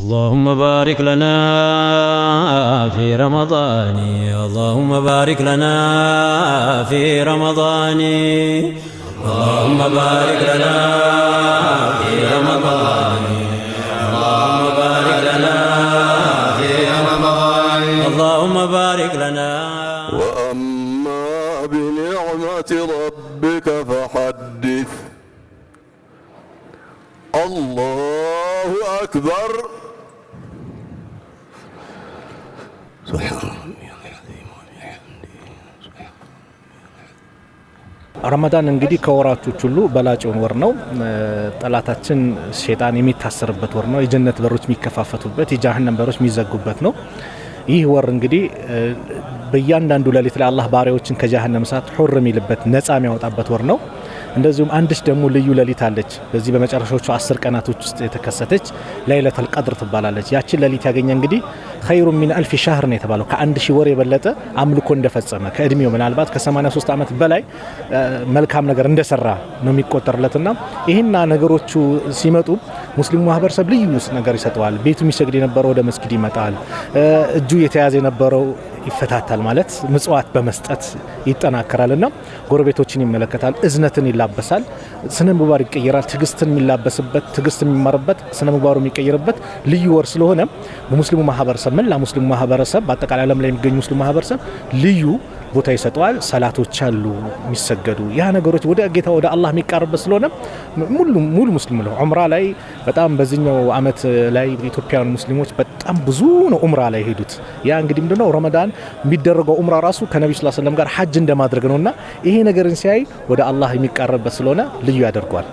اللهم بارك لنا في رمضان اللهم بارك لنا في رمضان اللهم بارك لنا في رمضان اللهم بارك لنا في رمضان اللهم بارك لنا. وأما بنعمة ربك فحدث. الله أكبر. ረመዳን እንግዲህ ከወራቶች ሁሉ በላጭውን ወር ነው። ጠላታችን ሸይጣን የሚታሰርበት ወር ነው። የጀነት በሮች የሚከፋፈቱበት፣ የጀሃነም በሮች የሚዘጉበት ነው። ይህ ወር እንግዲህ በእያንዳንዱ ሌሊት ላይ አላህ ባሪያዎችን ከጀሃነም እሳት ሑር የሚልበት ነፃ የሚያወጣበት ወር ነው። እንደዚሁም አንድሽ ደግሞ ልዩ ሌሊት አለች። በዚህ በመጨረሻዎቹ 10 ቀናቶች ውስጥ የተከሰተች ለይለቱል ቀድር ትባላለች። ያቺ ሌሊት ያገኘ እንግዲህ خير من 1000 شهر ነው የተባለው። ከ1000 ወር የበለጠ አምልኮ እንደፈጸመ ከእድሜው ምናልባት ከ83 ዓመት በላይ መልካም ነገር እንደሰራ ነው የሚቆጠርለትና ይሄና ነገሮቹ ሲመጡ ሙስሊሙ ማህበረሰብ ልዩ ነገር ይሰጠዋል። ቤቱ የሚሰግድ የነበረው ወደ መስጊድ ይመጣል። እጁ የተያዘ የነበረው ይፈታታል ማለት ምጽዋት በመስጠት ይጠናከራልና ጎረቤቶችን ይመለከታል። እዝነትን ይላበሳል። ስነ ምግባር ይቀየራል። ትግስትን የሚላበስበት፣ ትግስት የሚማርበት፣ ስነ ምግባሩ የሚቀየርበት ልዩ ወር ስለሆነ በሙስሊሙ ማህበረሰብ መላ ሙስሊሙ ማህበረሰብ በአጠቃላይ ዓለም ላይ የሚገኙ ሙስሊሙ ማህበረሰብ ልዩ ቦታ ይሰጠዋል። ሰላቶች አሉ የሚሰገዱ ያ ነገሮች ወደ ጌታ ወደ አላህ የሚቃርበት ስለሆነ ሙሉ ሙስሊም ነው። ዑምራ ላይ በጣም በዚህኛው አመት ላይ ኢትዮጵያውያን ሙስሊሞች በጣም ብዙ ነው ዑምራ ላይ ሄዱት። ያ እንግዲህ ምንድነው ረመዳን የሚደረገው ዑምራ ራሱ ከነብዩ ሰለላሁ ዐለይሂ ወሰለም ጋር ሐጅ እንደማድረግ ነውና ይሄ ነገርን ሲያይ ወደ አላህ የሚቃርበት ስለሆነ ልዩ ያደርገዋል።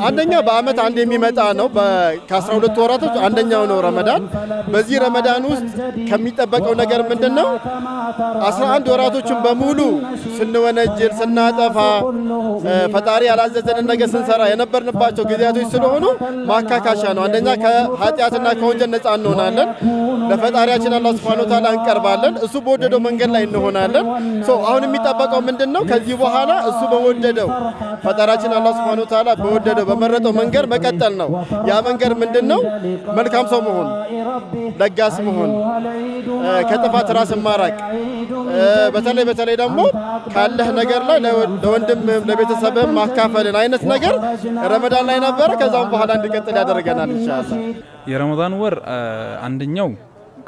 አንደኛ በአመት አንድ የሚመጣ ነው። ከ12 ወራቶች አንደኛው ነው ረመዳን። በዚህ ረመዳን ውስጥ ከሚጠበቀው ነገር ምንድነው? 11 ወራቶችን በሙሉ ስንወነጅል ስናጠፋ ፈጣሪ ያላዘዘንን ነገር ስንሰራ የነበርንባቸው ጊዜያቶች ስለሆኑ ማካካሻ ነው። አንደኛ ከኃጢአትና ከወንጀል ነፃ እንሆናለን። ለፈጣሪያችን አላህ Subhanahu Wa Ta'ala እንቀርባለን። እሱ በወደደው መንገድ ላይ እንሆናለን። አሁን የሚጠበቀው ምንድነው? ከዚህ በኋላ እሱ በወደደው ፈጣሪያችን አላህ Subhanahu Wa Ta'ala በወደደው በመረጠው መንገድ መቀጠል ነው። ያ መንገድ ምንድነው? መልካም ሰው መሆን፣ ለጋስ መሆን፣ ከጥፋት ራስን ማራቅ፣ በተለይ ደግሞ ካለህ ነገር ላይ ለወንድም ለቤተሰብህ ማካፈልን አይነት ነገር ረመዳን ላይ ነበረ። ከዛም በኋላ እንዲቀጥል ያደርገናል ኢንሻአላህ። የረመዳን ወር አንደኛው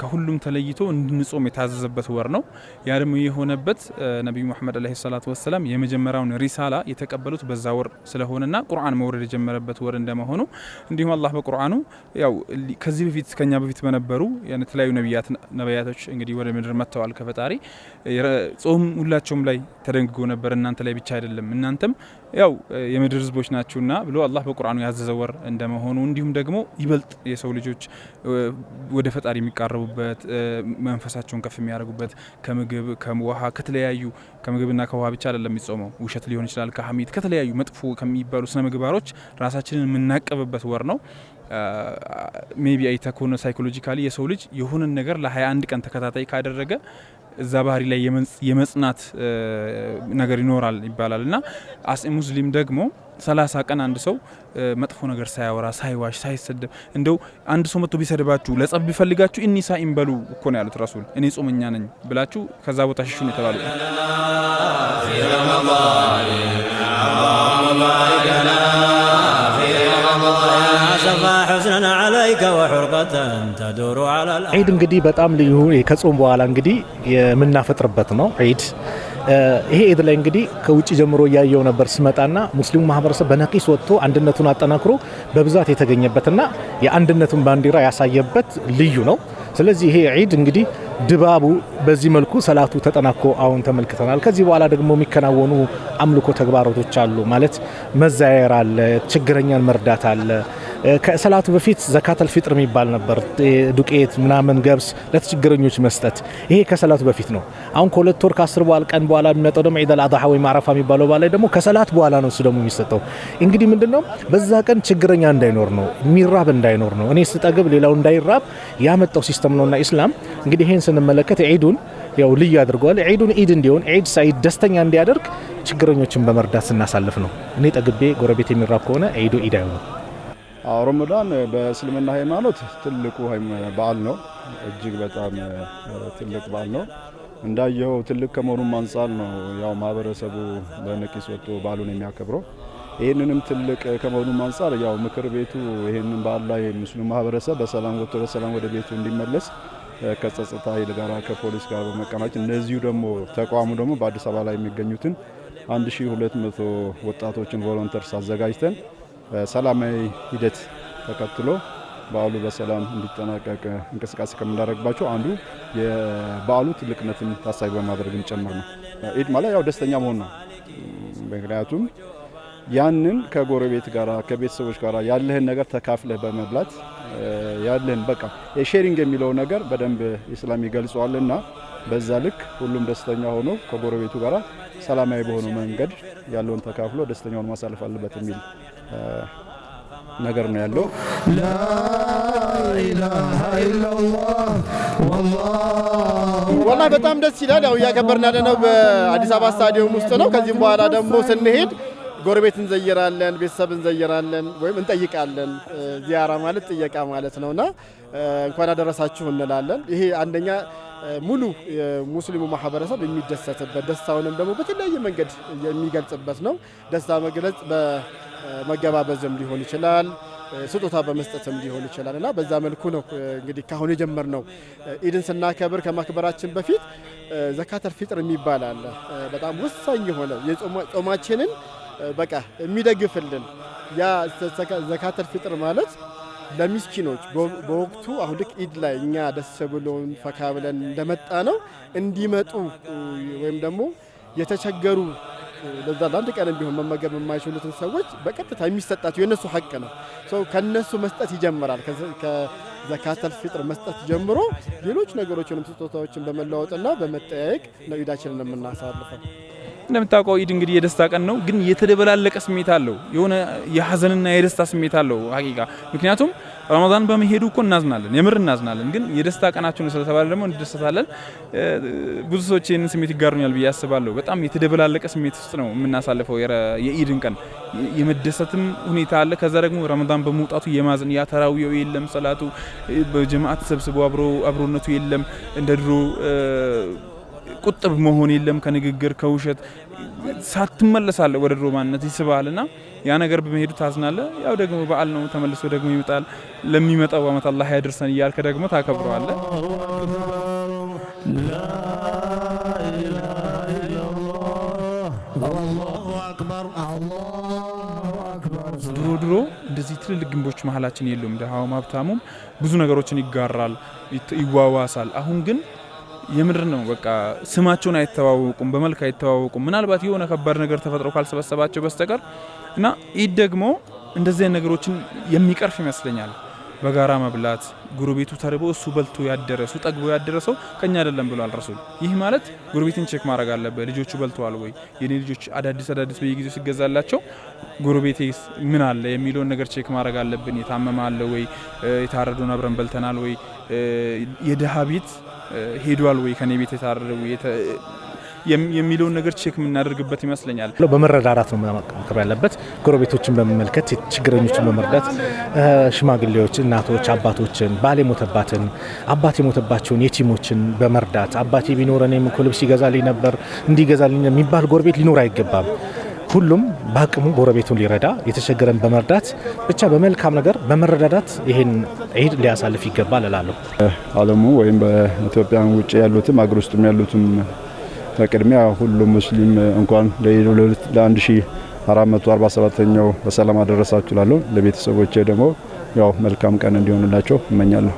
ከሁሉም ተለይቶ እንድንጾም የታዘዘበት ወር ነው። ያ ደግሞ የሆነበት ነብዩ መሐመድ አለይሂ ሰላቱ ወሰለም የመጀመሪያውን ሪሳላ የተቀበሉት በዛ ወር ስለሆነና ቁርአን መውረድ የጀመረበት ወር እንደመሆኑ እንዲሁም አላህ በቁርአኑ ያው ከዚህ በፊት ከኛ በፊት በነበሩ የተለያዩ ነቢያቶች እንግዲህ ወደ ምድር መጥተዋል ከፈጣሪ ጾም ሁላቸውም ላይ ተደንግጎ ነበር። እናንተ ላይ ብቻ አይደለም እናንተም ያው የምድር ህዝቦች ናችሁና ብሎ አላህ በቁርአኑ ያዘዘው ወር እንደመሆኑ እንዲሁም ደግሞ ይበልጥ የሰው ልጆች ወደ ፈጣሪ የሚቃረቡበት መንፈሳቸውን ከፍ የሚያደርጉበት ከምግብ ከውሃ ከተለያዩ ከምግብና ከውሃ ብቻ አይደለም የሚጾመው ውሸት ሊሆን ይችላል ከሐሜት ከተለያዩ መጥፎ ከሚባሉ ስነ ምግባሮች ራሳችንን የምናቀብበት ወር ነው። ሜቢ አይተኮነ ሳይኮሎጂካሊ የሰው ልጅ የሆነን ነገር ለ21 ቀን ተከታታይ ካደረገ እዛ ባህሪ ላይ የመጽናት ነገር ይኖራል ይባላልና አስ ሙስሊም ደግሞ 30 ቀን አንድ ሰው መጥፎ ነገር ሳያወራ ሳይዋሽ ሳይሰደብ እንደው አንድ ሰው መጥቶ ቢሰድባችሁ ለጸብ ቢፈልጋችሁ ኢኒ ሳኢም በሉ እኮ ነው ያሉት ረሱል። እኔ ጾመኛ ነኝ ብላችሁ ከዛ ቦታ ሽሹ ነው የተባለው። ዒድ እንግዲህ በጣም ልዩ ከጾም በኋላ እንግዲህ የምናፈጥርበት ነው ዒድ። ይሄ ዒድ ላይ እንግዲህ ከውጭ ጀምሮ ያየው ነበር ስመጣና ሙስሊሙ ማህበረሰብ በነቂስ ወጥቶ አንድነቱን አጠናክሮ በብዛት የተገኘበትና የአንድነቱን ባንዲራ ያሳየበት ልዩ ነው። ስለዚህ ይሄ ዒድ እንግዲህ ድባቡ በዚህ መልኩ ሰላቱ ተጠናቆ አሁን ተመልክተናል። ከዚህ በኋላ ደግሞ የሚከናወኑ አምልኮ ተግባራቶች አሉ ማለት መዛየር አለ፣ ችግረኛን መርዳት አለ። ከሰላቱ በፊት ዘካተል ፊጥር የሚባል ነበር፣ ዱቄት ምናምን ገብስ ለችግረኞች መስጠት። ይሄ ከሰላቱ በፊት ነው። አሁን ከ2 ወር ከ10 ቀን በኋላ የሚመጣው ደግሞ ዒድ አልአድሃ ወይም አረፋ የሚባለው ባላይ ደግሞ ከሰላት በኋላ ነው እሱ ደግሞ የሚሰጠው። እንግዲህ ምንድነው በዛ ቀን ችግረኛ እንዳይኖር ነው፣ የሚራብ እንዳይኖር ነው፣ እኔ ስጠግብ ሌላው እንዳይራብ ያመጣው ሲስተም ነውና ኢስላም እንግዲህ ይሄን ስንመለከት ዒዱን ያው ልዩ ያድርገዋል። ዒዱን ዒድ እንዲሆን ዒድ ሳይድ ደስተኛ እንዲያደርግ ችግረኞችን በመርዳት ስናሳልፍ ነው። እኔ ጠግቤ ጎረቤት የሚራብ ከሆነ ዒዱ ዒድ አይሆንም። ረመዳን በእስልምና ሃይማኖት ትልቁ በዓል ነው። እጅግ በጣም ትልቅ በዓል ነው። እንዳየው ትልቅ ከመሆኑም አንፃር ነው ያው ማህበረሰቡ በነቂስ ወጥቶ በዓሉን የሚያከብረው። ይህንንም ትልቅ ከመሆኑም አንፃር ያው ምክር ቤቱ ይህንን በዓል ላይ ሙስሊም ማህበረሰብ በሰላም ወጥቶ በሰላም ወደ ቤቱ እንዲመለስ ከጸጥታ ኃይል ጋር ከፖሊስ ጋር በመቀናጀት እነዚሁ ደግሞ ተቋሙ ደግሞ በአዲስ አበባ ላይ የሚገኙትን 1200 ወጣቶችን ቮለንተርስ አዘጋጅተን ሰላማዊ ሂደት ተከትሎ በዓሉ በሰላም እንዲጠናቀቅ እንቅስቃሴ ከምናደርግባቸው አንዱ የበዓሉ ትልቅነትን ታሳቢ በማድረግ ጭምር ነው። ኢድ ማለት ያው ደስተኛ መሆን ነው። ምክንያቱም ያንን ከጎረቤት ጋራ ከቤተሰቦች ጋራ ያለህን ነገር ተካፍለህ በመብላት ያለህን በቃ የሼሪንግ የሚለው ነገር በደንብ ኢስላም ይገልጸዋልና በዛ ልክ ሁሉም ደስተኛ ሆኖ ከጎረቤቱ ጋራ ሰላማዊ በሆነ መንገድ ያለውን ተካፍሎ ደስተኛውን ማሳለፍ አለበት የሚል ነገር ነው ያለው። ላ ኢላሃ ኢላላህ ወላሂ በጣም ደስ ይላል። ያው እያከበርን ያለነው በአዲስ አበባ ስታዲየም ውስጥ ነው። ከዚህም በኋላ ደግሞ ስንሄድ ጎረቤት እንዘይራለን፣ ቤተሰብ እንዘይራለን ወይም እንጠይቃለን። ዚያራ ማለት ጥየቃ ማለት ነውና እንኳን አደረሳችሁ እንላለን። ይሄ አንደኛ ሙሉ ሙስሊሙ ማህበረሰብ የሚደሰትበት ደስታውንም ደግሞ በተለያየ መንገድ የሚገልጽበት ነው። ደስታ መግለጽ በመገባበዝም ሊሆን ይችላል፣ ስጦታ በመስጠትም ሊሆን ይችላል እና በዛ መልኩ ነው እንግዲህ ካሁን የጀመርነው። ኢድን ስናከብር ከማክበራችን በፊት ዘካተል ፊጥር የሚባል አለ። በጣም ወሳኝ የሆነ የጾማችንን በቃ የሚደግፍልን ያ ዘካተል ፊጥር ማለት ለሚስኪኖች በወቅቱ አሁን ልክ ኢድ ላይ እኛ ደስ ብሎን ፈካ ብለን እንደመጣ ነው እንዲመጡ ወይም ደግሞ የተቸገሩ ለዛ ለአንድ ቀን ቢሆን መመገብ የማይችሉትን ሰዎች በቀጥታ የሚሰጣቸው የነሱ ሀቅ ነው። ከነሱ መስጠት ይጀምራል። ከዘካተል ፊጥር መስጠት ጀምሮ ሌሎች ነገሮችንም ስጦታዎችን በመለዋወጥና በመጠያየቅ ነው ኢዳችንን የምናሳልፈው። እንደምታውቀው ኢድ እንግዲህ የደስታ ቀን ነው፣ ግን የተደበላለቀ ስሜት አለው። የሆነ የሀዘንና የደስታ ስሜት አለው ሀቂቃ። ምክንያቱም ረመዳን በመሄዱ እኮ እናዝናለን፣ የምር እናዝናለን። ግን የደስታ ቀናችን ስለተባለ ደግሞ እንደሰታለን። ብዙ ሰዎች ይህንን ስሜት ይጋሩኛል ብዬ አስባለሁ። በጣም የተደበላለቀ ስሜት ውስጥ ነው የምናሳልፈው የኢድን ቀን። የመደሰትም ሁኔታ አለ። ከዛ ደግሞ ረመዳን በመውጣቱ የማዘን ያ ተራዊው የለም፣ ሰላቱ በጀማዓት ተሰብስቦ አብሮነቱ የለም፣ እንደ ድሮ ቁጥብ መሆን የለም። ከንግግር ከውሸት ሳትመለሳለህ ወደ ድሮ ማንነት ይስባልና ያ ነገር በመሄዱ ታዝናለህ። ያው ደግሞ በዓል ነው፣ ተመልሶ ደግሞ ይመጣል። ለሚመጣው ዓመት አላህ ያድርሰን እያልከ ደግሞ ታከብረዋለህ። ድሮ እንደዚህ ትልልቅ ግንቦች መሀላችን የሉም። ደሃውም ሀብታሙም ብዙ ነገሮችን ይጋራል፣ ይዋዋሳል። አሁን ግን የምድር ነው በቃ ስማቸውን አይተዋወቁም፣ በመልክ አይተዋወቁም። ምናልባት የሆነ ከባድ ነገር ተፈጥሮ ካልሰበሰባቸው በስተቀር እና ኢድ ደግሞ እንደዚህ ነገሮችን የሚቀርፍ ይመስለኛል። በጋራ መብላት፣ ጎረቤቱ ተርቦ እሱ በልቶ ያደረ እሱ ጠግቦ ያደረ ሰው ከኛ አይደለም ብሏል ረሱል። ይህ ማለት ጎረቤትን ቼክ ማድረግ አለበት። ልጆቹ በልተዋል ወይ? የኔ ልጆች አዳዲስ በየጊዜው ሲገዛላቸው ጎረቤቴስ ምን አለ የሚለውን ነገር ቼክ ማድረግ አለብን። የታመመ አለ ወይ? የታረደውን አብረን በልተናል ወይ? የደሃ ቤት ሄዷል ወይ? ከኔ ቤት የታረደው የሚለውን ነገር ቼክ የምናደርግበት ይመስለኛል። በመረዳዳት ነው መከበር ያለበት። ጎረቤቶችን በመመልከት ችግረኞችን በመርዳት ሽማግሌዎች፣ እናቶች፣ አባቶችን፣ ባል የሞተባትን አባት የሞተባቸውን የቲሞችን በመርዳት አባቴ ቢኖር እኔም እኮ ልብስ ይገዛልኝ ነበር እንዲገዛልኝ የሚባል ጎረቤት ሊኖር አይገባም። ሁሉም በአቅሙ ጎረቤቱን ሊረዳ የተቸገረን በመርዳት ብቻ በመልካም ነገር በመረዳዳት ይሄን ኢድ ሊያሳልፍ ይገባል እላለሁ። ዓለሙ ወይም በኢትዮጵያ ውጭ ያሉትም አገር ውስጥም ያሉትም በቅድሚያ ሁሉም ሙስሊም እንኳን ለ1447ኛው በሰላም አደረሳችሁ እላለሁ። ለቤተሰቦቼ ደግሞ ያው መልካም ቀን እንዲሆንላቸው እመኛለሁ።